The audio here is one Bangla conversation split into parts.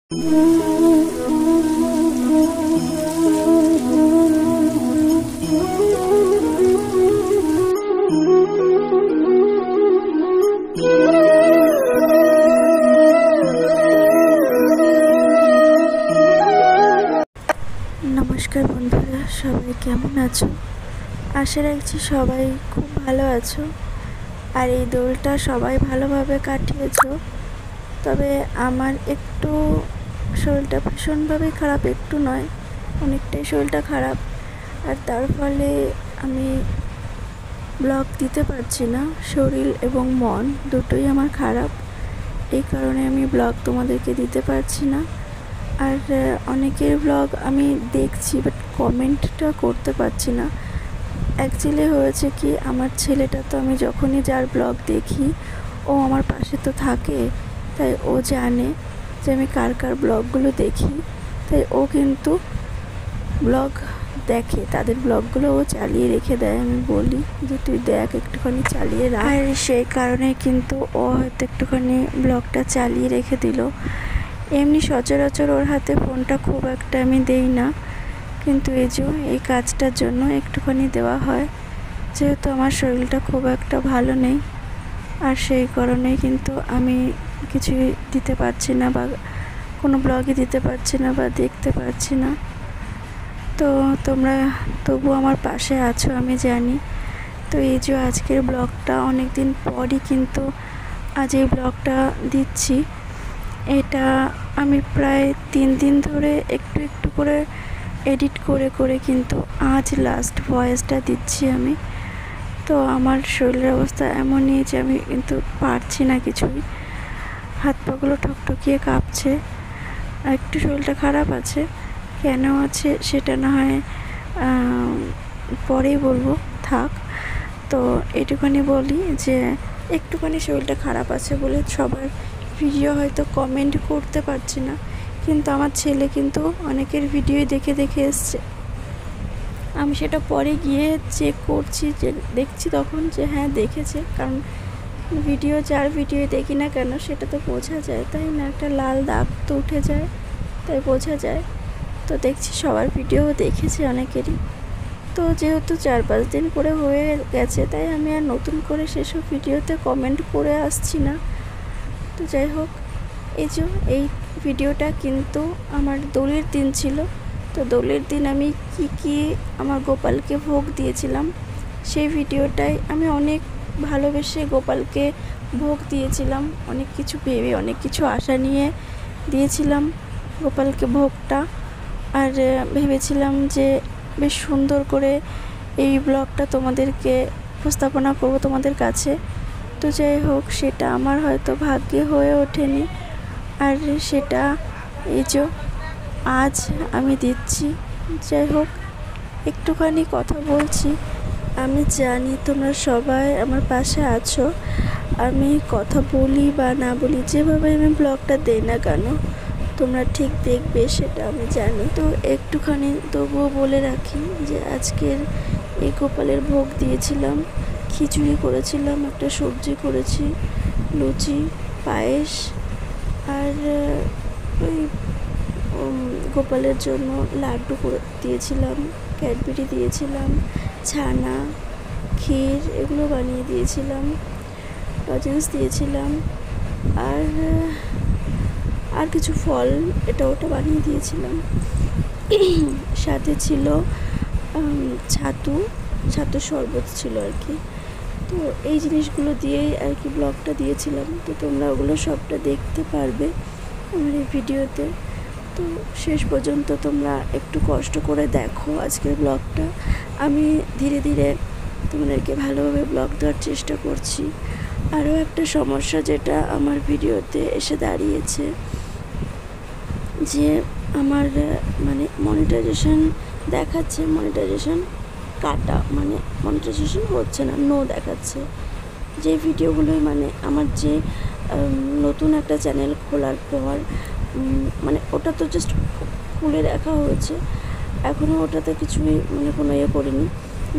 নমস্কার বন্ধুরা, সবাই কেমন আছো? আশা রাখছি সবাই খুব ভালো আছো আর এই দোলটা সবাই ভালোভাবে কাটিয়েছো। তবে আমার একটু শরীরটা ভীষণভাবে খারাপ, একটু নয় অনেকটাই শরীরটা খারাপ, আর তার ফলে আমি ব্লগ দিতে পারছি না। শরীর এবং মন দুটোই আমার খারাপ, এই কারণে আমি ব্লগ তোমাদেরকে দিতে পারছি না। আর অনেকের ব্লগ আমি দেখছি, বাট কমেন্টটা করতে পারছি না। অ্যাকচুয়ালি হয়েছে কি, আমার ছেলেটা তো আমি যখনই যার ব্লগ দেখি ও আমার পাশে তো থাকে, তাই ও জানে যে আমি কার কার ব্লগগুলো দেখি, তাই ও কিন্তু ব্লগ দেখে, তাদের ব্লগগুলো ও চালিয়ে রেখে দেয়। আমি বলি যে তুই দেখ, একটুখানি চালিয়ে রাখ, আর সেই কারণে কিন্তু ও হয়তো একটুখানি ব্লগটা চালিয়ে রেখে দিল। এমনি সচরাচর ওর হাতে ফোনটা খুব একটা আমি দেই না, কিন্তু এই কাজটার জন্য একটুখানি দেওয়া হয়, যেহেতু আমার শরীরটা খুব একটা ভালো নেই। আর সেই কারণেই কিন্তু আমি কিছুই দিতে পারছি না, বা কোনো ব্লগই দিতে পারছি না, বা দেখতে পারছি না। তো তোমরা তবু আমার পাশে আছো আমি জানি। তো আজকের ব্লগটা অনেক দিন পরই কিন্তু আজ এই ব্লগটা দিচ্ছি। এটা আমি প্রায় 3 দিন ধরে একটু একটু করে এডিট করে করে কিন্তু আজ লাস্ট ভয়েসটা দিচ্ছি আমি। তো আমার শরীরের অবস্থা এমনই যে আমি কিন্তু পারছি না কিছুই, হাত পাগুলো ঠকঠকিয়ে কাঁপছে। আর একটু শরীরটা খারাপ আছে, কেন আছে সেটা না হয় পরেই বলবো, থাক। তো এটুখানি বলি যে একটুখানি শরীরটা খারাপ আছে বলে সবার ভিডিও হয়তো কমেন্ট করতে পারছি না, কিন্তু আমার ছেলে কিন্তু অনেকের ভিডিওই দেখে দেখে এসছে। আমি সেটা পরে গিয়ে চেক করছি, যে দেখছি তখন যে হ্যাঁ দেখেছে, কারণ যার ভিডিও দেখি না কেন সেটা তো বোঝা যায়, তাই না? একটা লাল দাগ তো উঠে যায়, তাই বোঝা যায়। তো দেখছি সবার ভিডিও দেখেছে অনেকেরই। তো যেহেতু 4-5 দিন করে হয়ে গেছে, তাই আমি আর নতুন করে সেসব ভিডিওতে কমেন্ট করে আসছি না। তো যাই হোক, এই ভিডিওটা কিন্তু আমার দোলের দিন ছিল। তো দোলের দিন আমি কি আমার গোপালকে ভোগ দিয়েছিলাম, সেই ভিডিওটাই আমি অনেক ভালোবেসে গোপালকে ভোগ দিয়েছিলাম, অনেক কিছু ভেবে, অনেক কিছু আশা নিয়ে দিয়েছিলাম গোপালকে ভোগটা। আর ভেবেছিলাম যে বেশ সুন্দর করে এই ব্লগটা তোমাদেরকে উপস্থাপনা করব তোমাদের কাছে। তো যাই হোক, সেটা আমার হয়তো ভাগ্যে হয়ে ওঠেনি, আর সেটা আজ আমি দিচ্ছি। যাই হোক, একটুখানি কথা বলছি। আমি জানি তোমরা সবাই আমার পাশে আছো, আমি কথা বলি বা না বলি, যেভাবে আমি ব্লগটা দেই না কেন তোমরা ঠিক দেখবে, সেটা আমি জানি। তো একটুখানি তবুও বলে রাখি যে আজকের এই গোপালের ভোগ দিয়েছিলাম, খিচুড়ি করেছিলাম, একটা সবজি করেছি, লুচি, পায়েস, আর ওই গোপালের জন্য লাড্ডু করে দিয়েছিলাম, ক্যাডবেরি দিয়েছিলাম, ছানা, ক্ষীর এগুলো বানিয়ে দিয়েছিলাম, লজেন্স দিয়েছিলাম, আর কিছু ফল এটা ওটা বানিয়ে দিয়েছিলাম। সাথে ছিল ছাতু শরবত ছিল আর কি। তো এই জিনিসগুলো দিয়েই আর কি ব্লগটা দিয়েছিলাম। তো তোমরা ওগুলো সবটা দেখতে পারবে আমার এই ভিডিওতে। তো শেষ পর্যন্ত তোমরা একটু কষ্ট করে দেখো আজকের ব্লগটা। আমি ধীরে ধীরে তোমাদেরকে ভালোভাবে ব্লগ দেওয়ার চেষ্টা করছি। আরও একটা সমস্যা যেটা আমার ভিডিওতে এসে দাঁড়িয়েছে, যে আমার মনিটাইজেশন দেখাচ্ছে, মনিটাইজেশন কাটা, মনিটাইজেশন হচ্ছে না, নো দেখাচ্ছে। যে ভিডিওগুলোই আমার যে নতুন একটা চ্যানেল খোলার পর ওটা তো জাস্ট খুলে রাখা হয়েছে, এখনও ওটাতে কিছুই কোনো করিনি,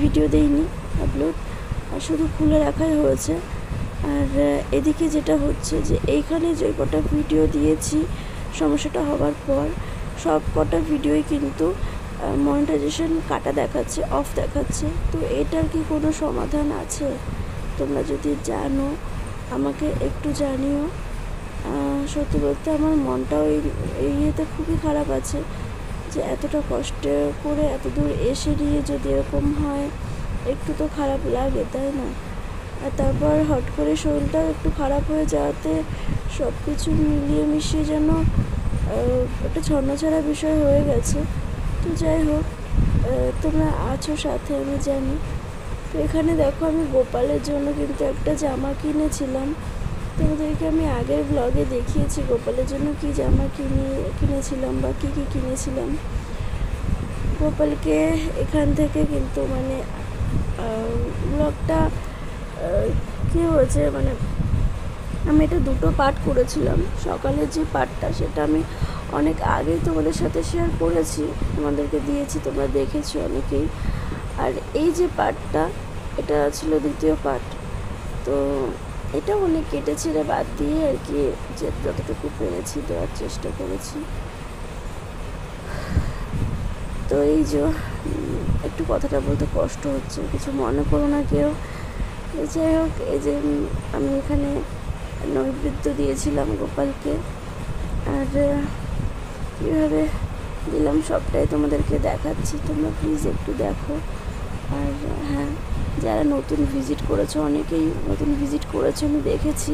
ভিডিও দেইনি আপলোড, আর শুধু খুলে রাখাই হয়েছে। আর এদিকে যেটা হচ্ছে যে এইখানে যে কটা ভিডিও দিয়েছি সমস্যাটা হওয়ার পর সব কটা ভিডিওই কিন্তু মনিটাইজেশন কাটা দেখাচ্ছে, অফ দেখাচ্ছে। তো এটার কি কোনো সমাধান আছে? তোমরা যদি জানো আমাকে একটু জানিও। সত্যি বলতে আমার মনটাও এই ইয়েতে খুবই খারাপ আছে যে এতটা কষ্ট করে এত দূর এসে নিয়ে যদি এরকম হয়, একটু তো খারাপ লাগে, তাই না? আর তারপর হট করে শরীরটা একটু খারাপ হয়ে যাওয়াতে সব কিছু মিলিয়ে মিশিয়ে যেন একটা ছন্নছাড়া বিষয় হয়ে গেছে। তো যাই হোক, তোমরা আছো সাথে, আমি জানি। তো এখানে দেখো, আমি গোপালের জন্য কিন্তু একটা জামা কিনেছিলাম। তোমাদেরকে আমি আগের ব্লগে দেখিয়েছি গোপালের জন্য কি জামা কিনেছিলাম বা কী কিনেছিলাম। গোপালকে এখান থেকে কিন্তু মানে ব্লগটা কী হয়েছে, মানে আমি এটা দুটো পার্ট করেছিলাম। সকালের যে পার্টটা সেটা আমি অনেক আগেই তোমাদের সাথে শেয়ার করেছি, তোমাদেরকে দিয়েছি, তোমরা দেখেছো অনেকেই। আর এই যে পার্টটা, এটা ছিল দ্বিতীয় পার্ট। তো এটা অনেক কেটে ছেড়ে বাদ দিয়ে আর কি যে যতটুকু পেরেছি দেওয়ার চেষ্টা করেছি। তো এই যে একটু কথাটা বলতে কষ্ট হচ্ছে, কিছু মনে করো না কেউ। যাই হোক, এই যে আমি এখানে নৈবেদ্য দিয়েছিলাম গোপালকে, আর কীভাবে দিলাম সবটাই তোমাদেরকে দেখাচ্ছি, তোমরা প্লিজ একটু দেখো। আর হ্যাঁ, যারা নতুন ভিজিট করেছো, অনেকেই নতুন ভিজিট করেছো আমি দেখেছি,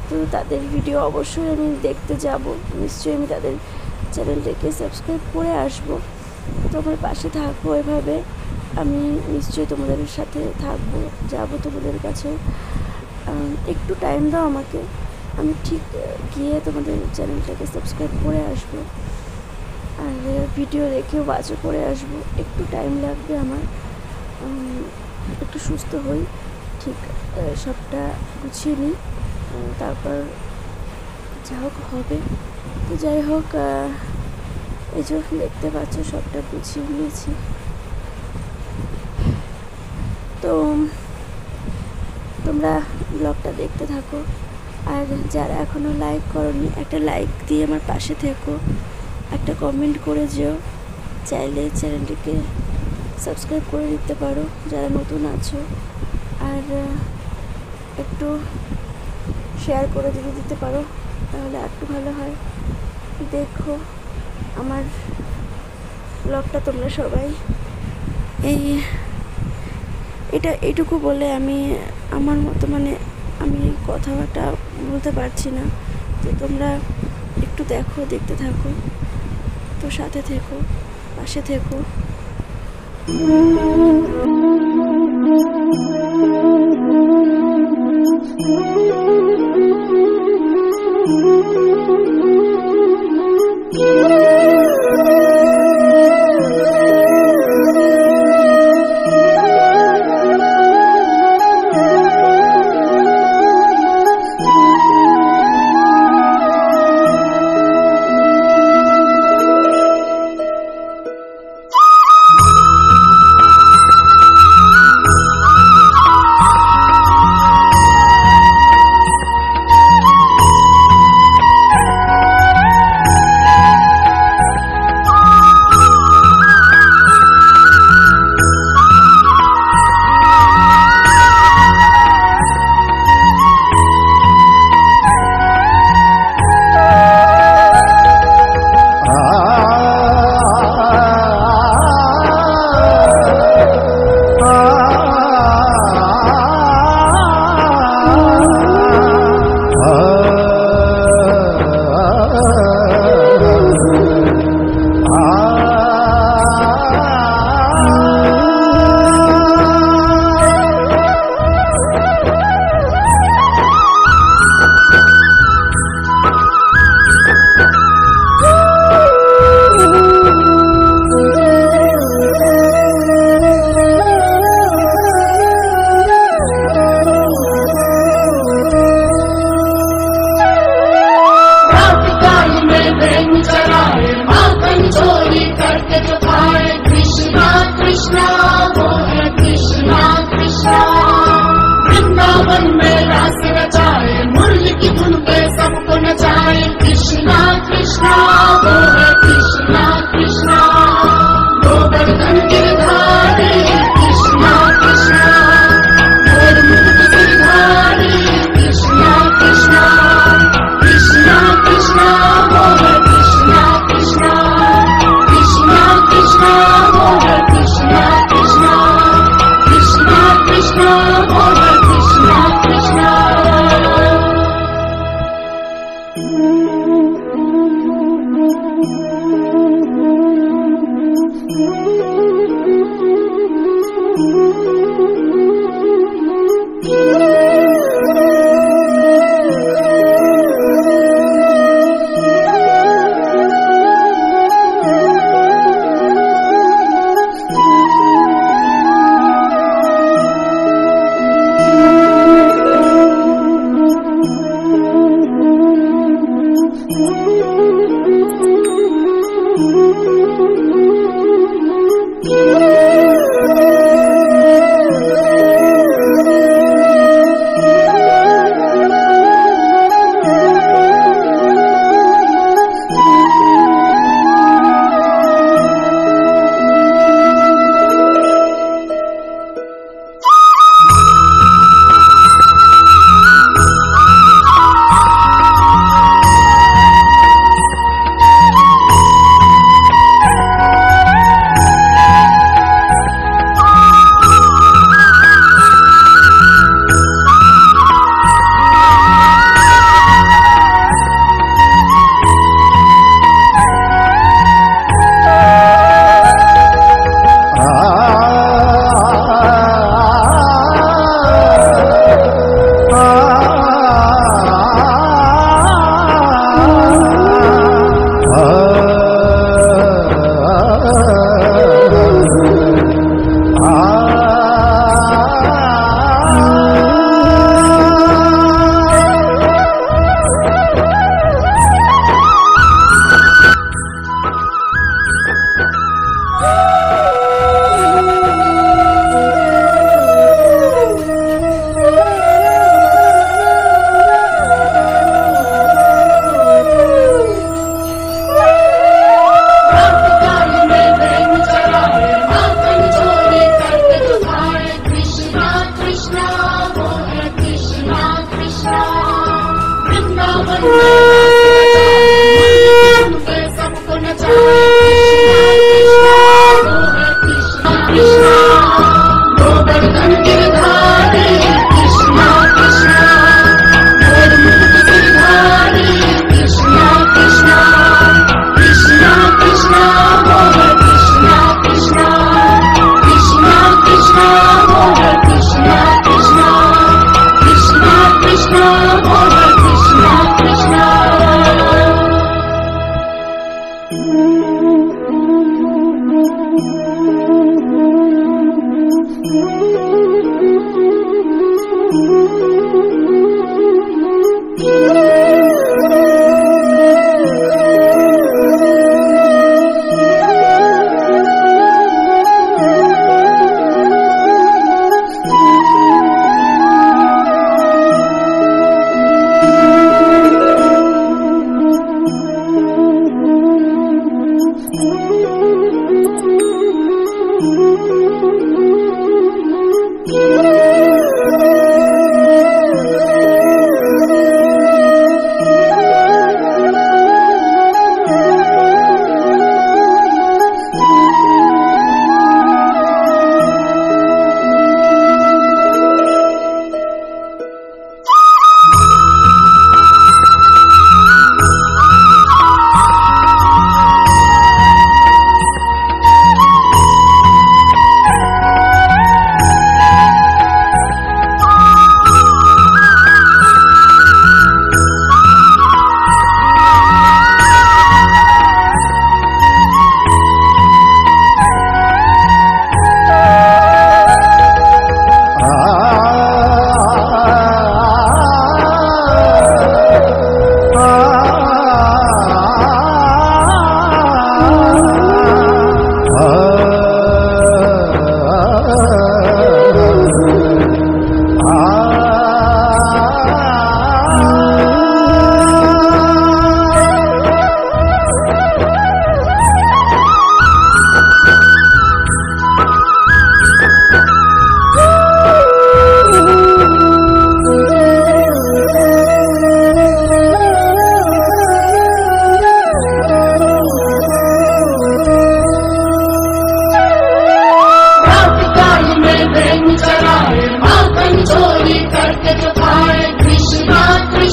তো তাদের ভিডিও অবশ্যই আমি দেখতে যাব। নিশ্চয়ই আমি তাদের চ্যানেলটাকে সাবস্ক্রাইব করে আসবো। তোমার পাশে থাকবো এভাবে, আমি নিশ্চয়ই তোমাদের সাথে থাকবো, যাবো তোমাদের কাছে। একটু টাইম দাও আমাকে, আমি ঠিক গিয়ে তোমাদের চ্যানেলটাকে সাবস্ক্রাইব করে আসবো, আর ভিডিও দেখেও বাছও করে আসবো। একটু টাইম লাগবে আমার, একটু সুস্থ হই, ঠিক সবটা গুছিয়ে নিই, তারপর যা হোক হবে। তো যাই হোক, এই যে দেখতে পাচ্ছ সবটা গুছিয়ে নিয়েছি। তো তোমরা ব্লগটা দেখতে থাকো, আর যারা এখনও লাইক করোনি, একটা লাইক দিয়ে আমার পাশে থেকো, একটা কমেন্ট করে যেও। চাইলে চ্যানেলটিকে সাবস্ক্রাইব করে দিতে পারো যারা নতুন আছো, আর একটু শেয়ার করে যদি দিতে পারো তাহলে একটু ভালো হয়। দেখো আমার ব্লগটা তোমরা সবাই। এইটুকু বলে আমি আমার মতো মানে আমি কথাটা বলতে পারছি না। তো তোমরা একটু দেখো, দেখতে থাকো, তো সাথে থেকো, পাশে থেকো। वृंदावन में रास रचाए, मुरली की धुन पे सबको नचाए। कृष्णा कृष्णा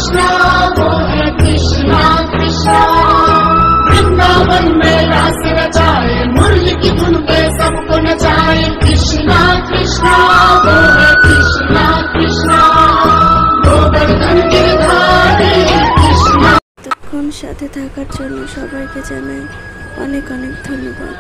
कृष्णा वो है कृष्णा कृष्णा। वृंदावन में रास रचाए, मुरली की धुन पे सबको नचाए। कृष्णा कृष्णा वो है कृष्णा कृष्णा। गोवर्धन गिरधारी कृष्णा। এতক্ষণ সাথে থাকার জন্য সবাইকে জানাই অনেক অনেক ধন্যবাদ।